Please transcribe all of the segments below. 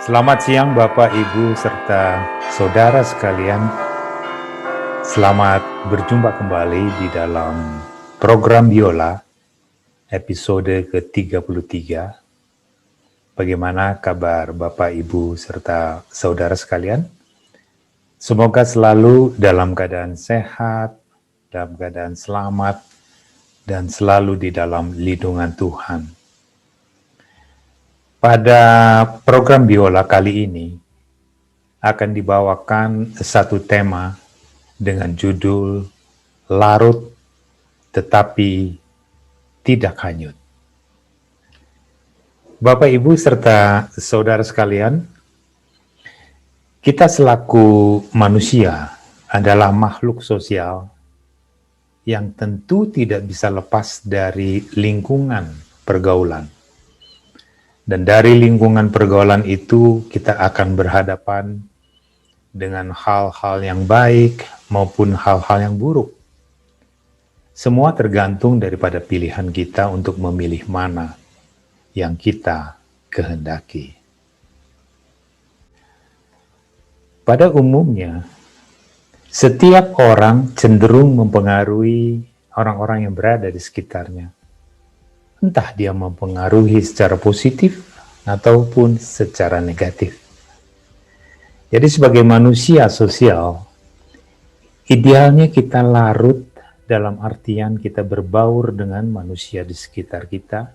Selamat siang Bapak, Ibu, serta saudara sekalian. Selamat berjumpa kembali di dalam program Biola episode ke-33. Bagaimana kabar Bapak, Ibu, serta saudara sekalian? Semoga selalu dalam keadaan sehat, dalam keadaan selamat, dan selalu di dalam lindungan Tuhan. Pada program Biola kali ini akan dibawakan satu tema dengan judul Larut Tetapi Tidak Hanyut. Bapak, Ibu, serta saudara sekalian, kita selaku manusia adalah makhluk sosial yang tentu tidak bisa lepas dari lingkungan pergaulan. Dan dari lingkungan pergaulan itu kita akan berhadapan dengan hal-hal yang baik maupun hal-hal yang buruk. Semua tergantung daripada pilihan kita untuk memilih mana yang kita kehendaki. Pada umumnya, setiap orang cenderung mempengaruhi orang-orang yang berada di sekitarnya. Entah dia mempengaruhi secara positif ataupun secara negatif. Jadi sebagai manusia sosial, idealnya kita larut dalam artian kita berbaur dengan manusia di sekitar kita.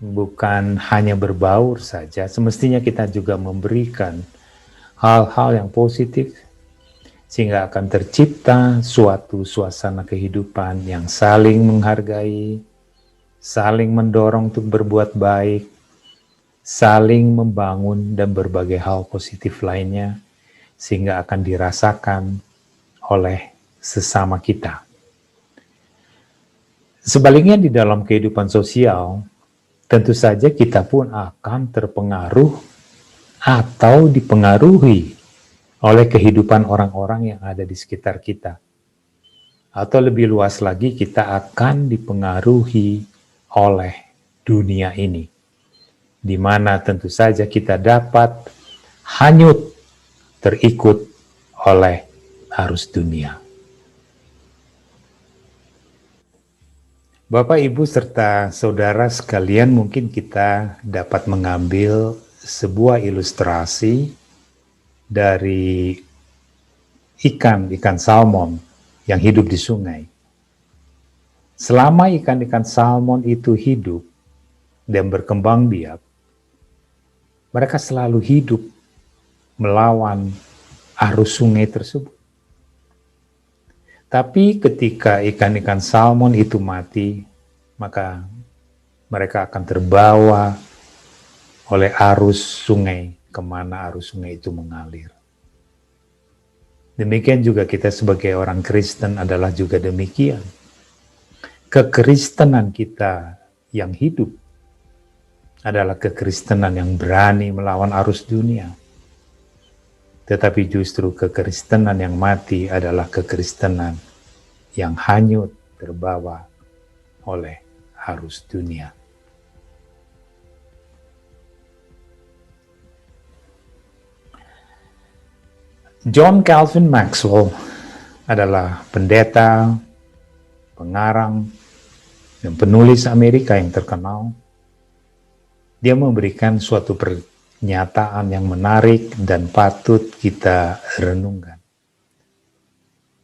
Bukan hanya berbaur saja, semestinya kita juga memberikan hal-hal yang positif sehingga akan tercipta suatu suasana kehidupan yang saling menghargai, saling mendorong untuk berbuat baik, saling membangun dan berbagai hal positif lainnya sehingga akan dirasakan oleh sesama kita. Sebaliknya di dalam kehidupan sosial, tentu saja kita pun akan terpengaruh atau dipengaruhi oleh kehidupan orang-orang yang ada di sekitar kita. Atau lebih luas lagi, kita akan dipengaruhi oleh dunia ini, di mana tentu saja kita dapat hanyut terikut oleh arus dunia. Bapak, Ibu, serta saudara sekalian, mungkin kita dapat mengambil sebuah ilustrasi dari ikan salmon yang hidup di sungai. Selama ikan-ikan salmon itu hidup dan berkembang biak, mereka selalu hidup melawan arus sungai tersebut. Tapi ketika ikan-ikan salmon itu mati, maka mereka akan terbawa oleh arus sungai kemana arus sungai itu mengalir. Demikian juga kita sebagai orang Kristen adalah juga demikian. Kekristenan kita yang hidup adalah kekristenan yang berani melawan arus dunia. Tetapi justru kekristenan yang mati adalah kekristenan yang hanyut terbawa oleh arus dunia. John Calvin Maxwell adalah pendeta, pengarang, dan penulis Amerika yang terkenal. Dia memberikan suatu pernyataan yang menarik dan patut kita renungkan.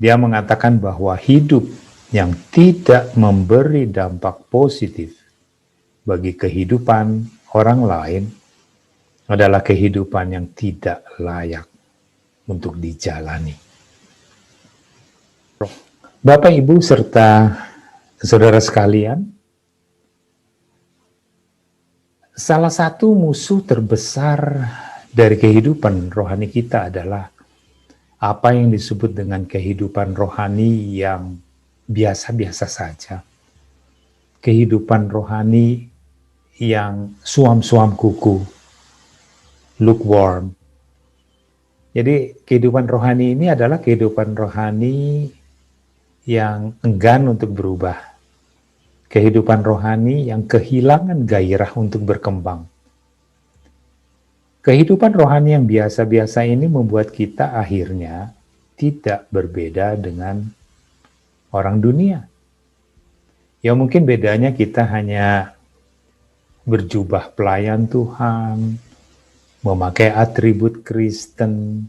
Dia mengatakan bahwa hidup yang tidak memberi dampak positif bagi kehidupan orang lain adalah kehidupan yang tidak layak untuk dijalani. Bapak, Ibu, serta saudara sekalian, salah satu musuh terbesar dari kehidupan rohani kita adalah apa yang disebut dengan kehidupan rohani yang biasa-biasa saja. Kehidupan rohani yang suam-suam kuku, lukewarm. Jadi kehidupan rohani ini adalah kehidupan rohani yang enggan untuk berubah. Kehidupan rohani yang kehilangan gairah untuk berkembang. Kehidupan rohani yang biasa-biasa ini membuat kita akhirnya tidak berbeda dengan orang dunia. Ya mungkin bedanya kita hanya berjubah pelayan Tuhan, memakai atribut Kristen,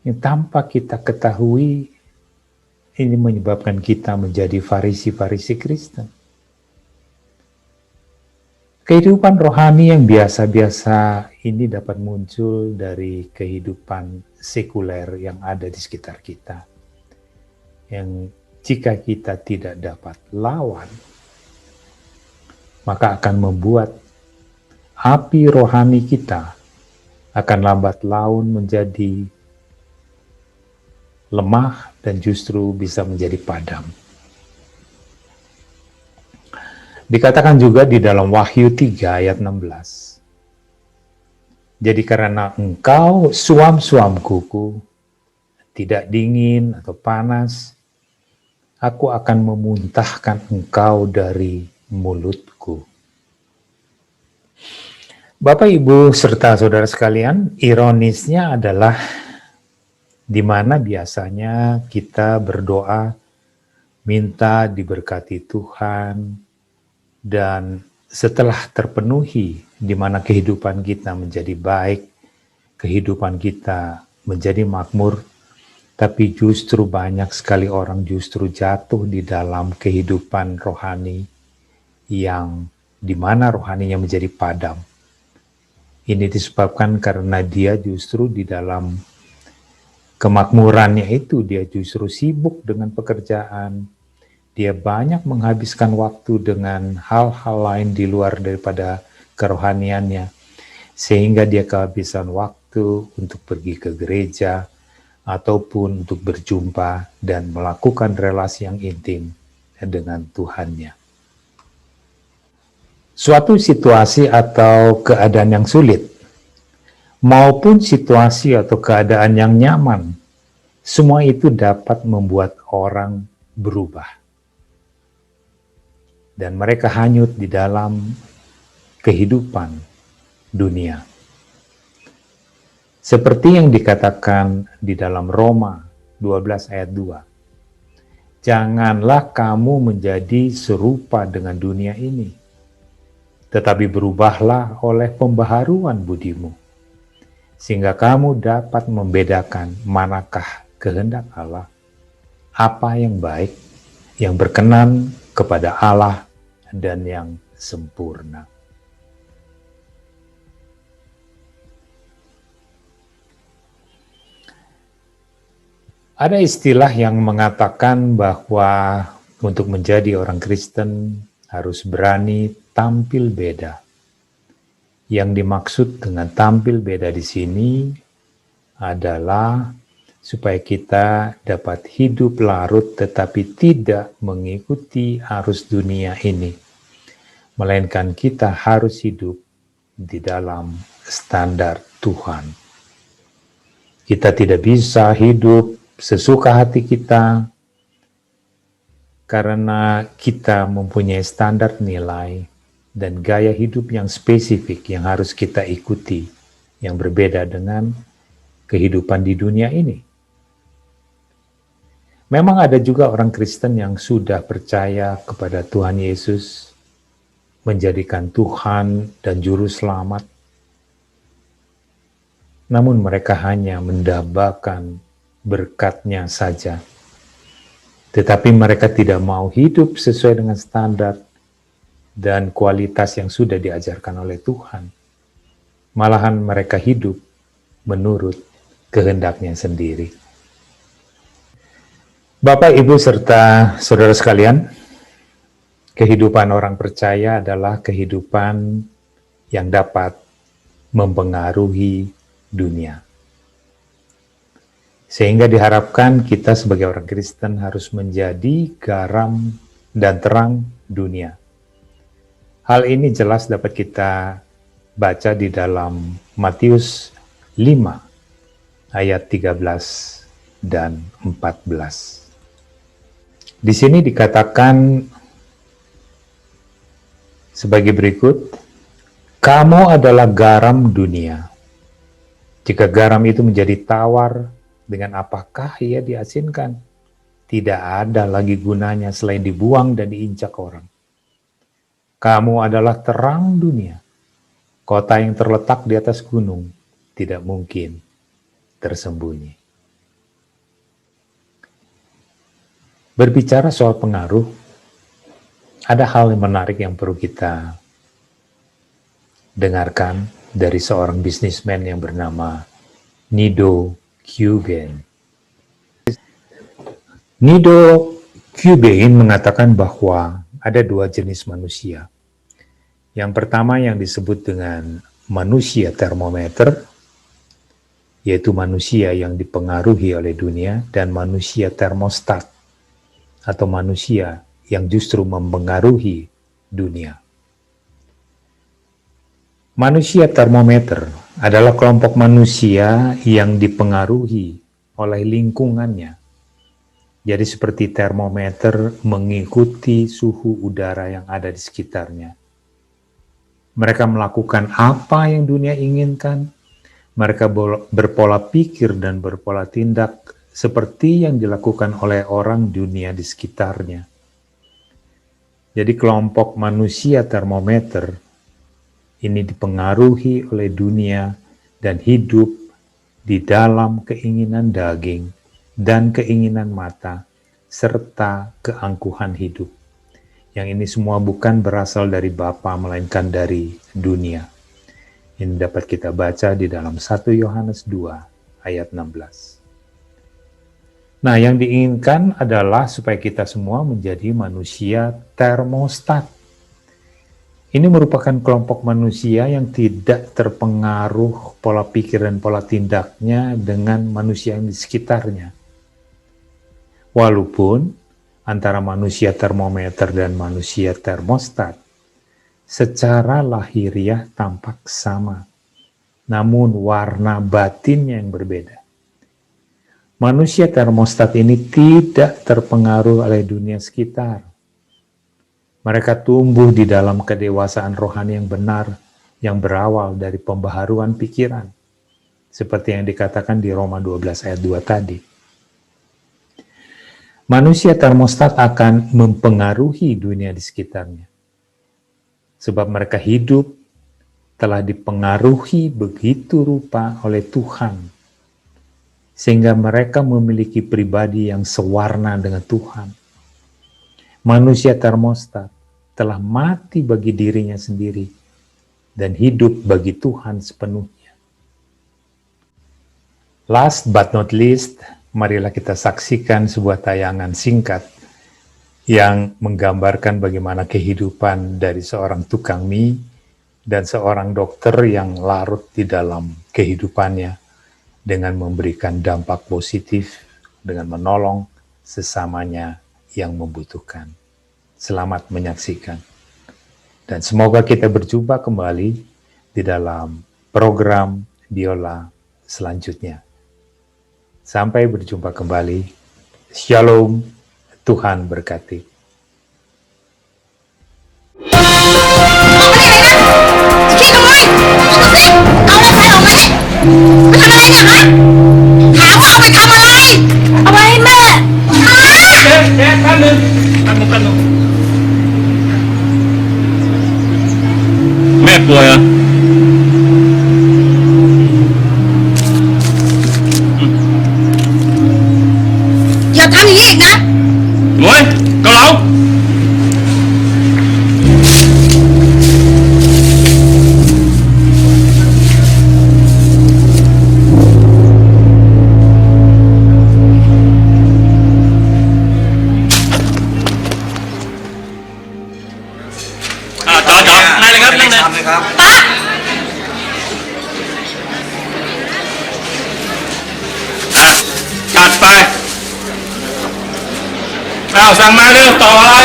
yang tanpa kita ketahui ini menyebabkan kita menjadi Farisi-Farisi Kristen. Kehidupan rohani yang biasa-biasa ini dapat muncul dari kehidupan sekuler yang ada di sekitar kita. Yang jika kita tidak dapat lawan, maka akan membuat api rohani kita akan lambat laun menjadi lemah dan justru bisa menjadi padam. Dikatakan juga di dalam Wahyu 3 ayat 16. Jadi karena engkau suam-suam kuku, tidak dingin atau panas, aku akan memuntahkan engkau dari mulutku. Bapak, Ibu, serta saudara sekalian, ironisnya adalah di mana biasanya kita berdoa, minta diberkati Tuhan, dan setelah terpenuhi, di mana kehidupan kita menjadi baik, kehidupan kita menjadi makmur, tapi justru banyak sekali orang justru jatuh di dalam kehidupan rohani yang di mana rohaninya menjadi padam. Ini disebabkan karena dia justru di dalam kemakmurannya itu, dia justru sibuk dengan pekerjaan, dia banyak menghabiskan waktu dengan hal-hal lain di luar daripada kerohaniannya, sehingga dia kehabisan waktu untuk pergi ke gereja, ataupun untuk berjumpa dan melakukan relasi yang intim dengan Tuhannya. Suatu situasi atau keadaan yang sulit, maupun situasi atau keadaan yang nyaman, semua itu dapat membuat orang berubah. Dan mereka hanyut di dalam kehidupan dunia. Seperti yang dikatakan di dalam Roma 12 ayat 2. Janganlah kamu menjadi serupa dengan dunia ini, tetapi berubahlah oleh pembaharuan budimu, sehingga kamu dapat membedakan manakah kehendak Allah, apa yang baik, yang berkenan kepada Allah, dan yang sempurna. Ada istilah yang mengatakan bahwa untuk menjadi orang Kristen harus berani tampil beda. Yang dimaksud dengan tampil beda di sini adalah supaya kita dapat hidup larut tetapi tidak mengikuti arus dunia ini, melainkan kita harus hidup di dalam standar Tuhan. Kita tidak bisa hidup sesuka hati kita karena kita mempunyai standar nilai dan gaya hidup yang spesifik yang harus kita ikuti, yang berbeda dengan kehidupan di dunia ini. Memang ada juga orang Kristen yang sudah percaya kepada Tuhan Yesus, menjadikan Tuhan dan Juru Selamat, namun mereka hanya mendambakan berkat-Nya saja. Tetapi mereka tidak mau hidup sesuai dengan standar dan kualitas yang sudah diajarkan oleh Tuhan. Malahan mereka hidup menurut kehendak-Nya sendiri. Bapak, Ibu, serta saudara sekalian, kehidupan orang percaya adalah kehidupan yang dapat mempengaruhi dunia. Sehingga diharapkan kita sebagai orang Kristen harus menjadi garam dan terang dunia. Hal ini jelas dapat kita baca di dalam Matius 5 ayat 13 dan 14. Di sini dikatakan sebagai berikut, kamu adalah garam dunia. Jika garam itu menjadi tawar, dengan apakah ia diasinkan? Tidak ada lagi gunanya selain dibuang dan diinjak orang. Kamu adalah terang dunia. Kota yang terletak di atas gunung tidak mungkin tersembunyi. Berbicara soal pengaruh, ada hal yang menarik yang perlu kita dengarkan dari seorang bisnismen yang bernama Nido Qubein. Nido Qubein mengatakan bahwa ada dua jenis manusia. Yang pertama yang disebut dengan manusia termometer, yaitu manusia yang dipengaruhi oleh dunia, dan manusia termostat, atau manusia yang justru mempengaruhi dunia. Manusia termometer adalah kelompok manusia yang dipengaruhi oleh lingkungannya. Jadi seperti termometer mengikuti suhu udara yang ada di sekitarnya. Mereka melakukan apa yang dunia inginkan. Mereka berpola pikir dan berpola tindak seperti yang dilakukan oleh orang dunia di sekitarnya. Jadi kelompok manusia termometer ini dipengaruhi oleh dunia dan hidup di dalam keinginan daging dan keinginan mata, serta keangkuhan hidup. Yang ini semua bukan berasal dari Bapa, melainkan dari dunia. Ini dapat kita baca di dalam 1 Yohanes 2 ayat 16. Nah, yang diinginkan adalah supaya kita semua menjadi manusia termostat. Ini merupakan kelompok manusia yang tidak terpengaruh pola pikir dan pola tindaknya dengan manusia yang di sekitarnya. Walaupun antara manusia termometer dan manusia termostat secara lahiriah tampak sama, namun warna batinnya yang berbeda. Manusia termostat ini tidak terpengaruh oleh dunia sekitar. Mereka tumbuh di dalam kedewasaan rohani yang benar, yang berawal dari pembaharuan pikiran, seperti yang dikatakan di Roma 12 ayat 2 tadi. Manusia termostat akan mempengaruhi dunia di sekitarnya, sebab mereka hidup telah dipengaruhi begitu rupa oleh Tuhan, sehingga mereka memiliki pribadi yang sewarna dengan Tuhan. Manusia termostat telah mati bagi dirinya sendiri dan hidup bagi Tuhan sepenuhnya. Last but not least, marilah kita saksikan sebuah tayangan singkat yang menggambarkan bagaimana kehidupan dari seorang tukang mie dan seorang dokter yang larut di dalam kehidupannya dengan memberikan dampak positif dengan menolong sesamanya yang membutuhkan. Selamat menyaksikan. Dan semoga kita berjumpa kembali di dalam program Biola selanjutnya. Sampai berjumpa kembali. Shalom, Tuhan berkati. Mẹ cười à? Giờ tao gì vậy đó? Ngồi, cao lẩu. Chọn, này là gấp lên nè. ป๊า จัดไปอ้าวสั่งมาเร็วต่ออะไร